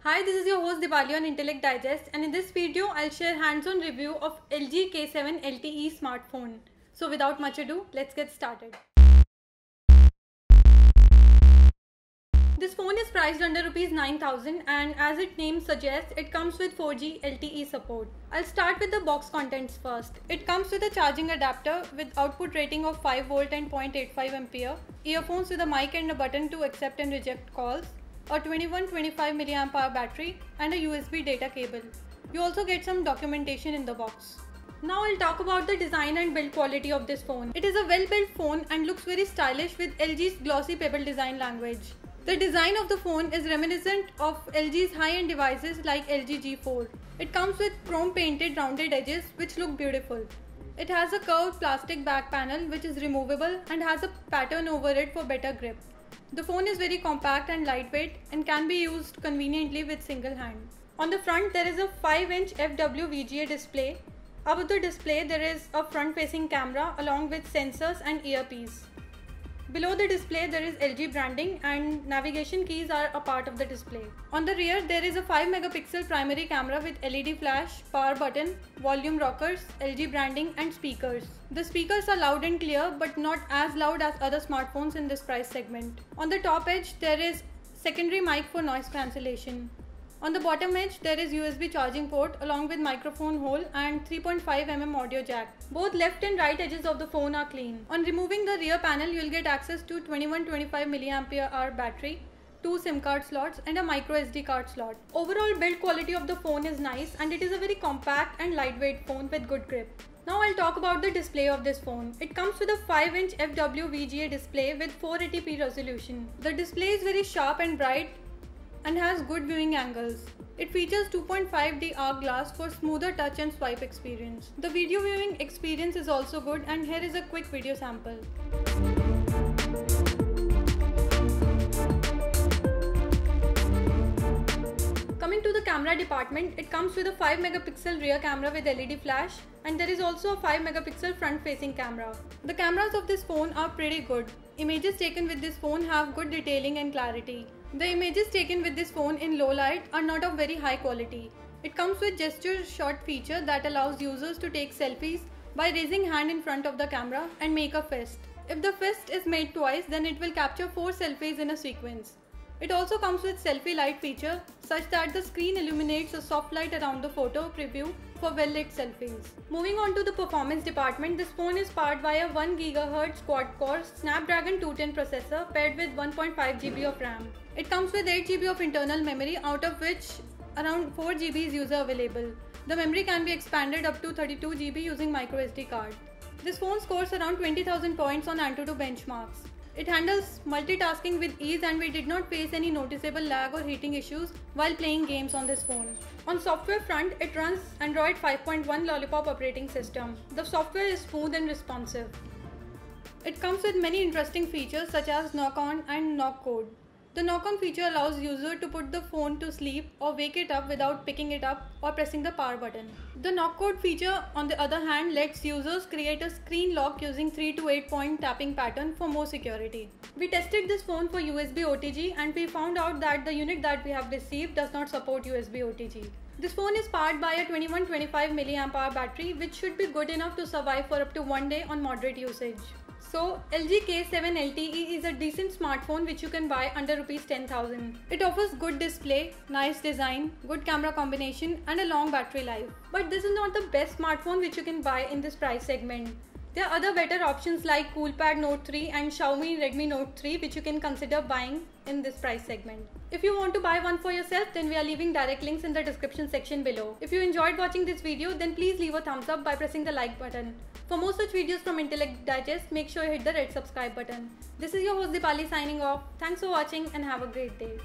Hi, this is your host Dipali on Intellect Digest, and in this video I'll share hands-on review of LG K7 LTE smartphone. So without much ado, let's get started. This phone is priced under ₹9,000 and as its name suggests, it comes with 4G LTE support. I'll start with the box contents first. It comes with a charging adapter with output rating of 5V and 0.85 ampere, earphones with a mic and a button to accept and reject calls, a 21-25 mAh battery and a USB data cable. You also get some documentation in the box. Now I'll talk about the design and build quality of this phone. It is a well-built phone and looks very stylish with LG's glossy pebble design language. The design of the phone is reminiscent of LG's high-end devices like LG G4. It comes with chrome painted rounded edges which look beautiful. It has a curved plastic back panel which is removable and has a pattern over it for better grip. The phone is very compact and lightweight and can be used conveniently with single hand. On the front there is a 5-inch FWVGA display. Above the display there is a front-facing camera along with sensors and earpiece. Below the display there is LG branding and navigation keys are a part of the display. On the rear there is a 5-megapixel primary camera with LED flash, power button, volume rockers, LG branding and speakers. The speakers are loud and clear but not as loud as other smartphones in this price segment. On the top edge there is secondary mic for noise cancellation. On the bottom edge there is USB charging port along with microphone hole and 3.5mm audio jack. Both left and right edges of the phone are clean. On removing the rear panel you will get access to 21-25 mAh battery, 2 SIM card slots and a micro SD card slot. Overall build quality of the phone is nice and it is a very compact and lightweight phone with good grip. Now I'll talk about the display of this phone. It comes with a 5-inch FWVGA display with 480p resolution. The display is very sharp and bright and has good viewing angles. It features 2.5D arc glass for smoother touch and swipe experience. The video viewing experience is also good and here is a quick video sample. Coming to the camera department, it comes with a 5-megapixel rear camera with LED flash and there is also a 5-megapixel front-facing camera. The cameras of this phone are pretty good. Images taken with this phone have good detailing and clarity. The images taken with this phone in low light are not of very high quality. It comes with gesture shot feature that allows users to take selfies by raising hand in front of the camera and make a fist. If the fist is made twice, then it will capture 4 selfies in a sequence. It also comes with selfie light feature such that the screen illuminates a soft light around the photo preview for well-lit selfies. Moving on to the performance department, this phone is powered by a 1 GHz quad-core Snapdragon 210 processor paired with 1.5 GB of RAM. It comes with 8 GB of internal memory, out of which around 4 GB is user available. The memory can be expanded up to 32 GB using micro SD card. This phone scores around 20,000 points on AnTuTu benchmarks. It handles multitasking with ease and we did not face any noticeable lag or heating issues while playing games on this phone. On software front, it runs Android 5.1 Lollipop operating system. The software is smooth and responsive. It comes with many interesting features such as knock on and knock code. The knock-on feature allows user to put the phone to sleep or wake it up without picking it up or pressing the power button. The knock code feature on the other hand lets users create a screen lock using 3 to 8 point tapping pattern for more security. We tested this phone for USB OTG and we found out that the unit that we have received does not support USB OTG. This phone is powered by a 21-25 mAh battery which should be good enough to survive for up to 1 day on moderate usage. So, LG K7 LTE is a decent smartphone which you can buy under ₹10,000. It offers good display, nice design, good camera combination and a long battery life. But this is not the best smartphone which you can buy in this price segment. There are other better options like Coolpad Note 3 and Xiaomi Redmi Note 3 which you can consider buying in this price segment. If you want to buy one for yourself, then we are leaving direct links in the description section below. If you enjoyed watching this video, then please leave a thumbs up by pressing the like button. For more such videos from Intellect Digest, make sure you hit the red subscribe button. This is your host Dipali signing off. Thanks for watching and have a great day.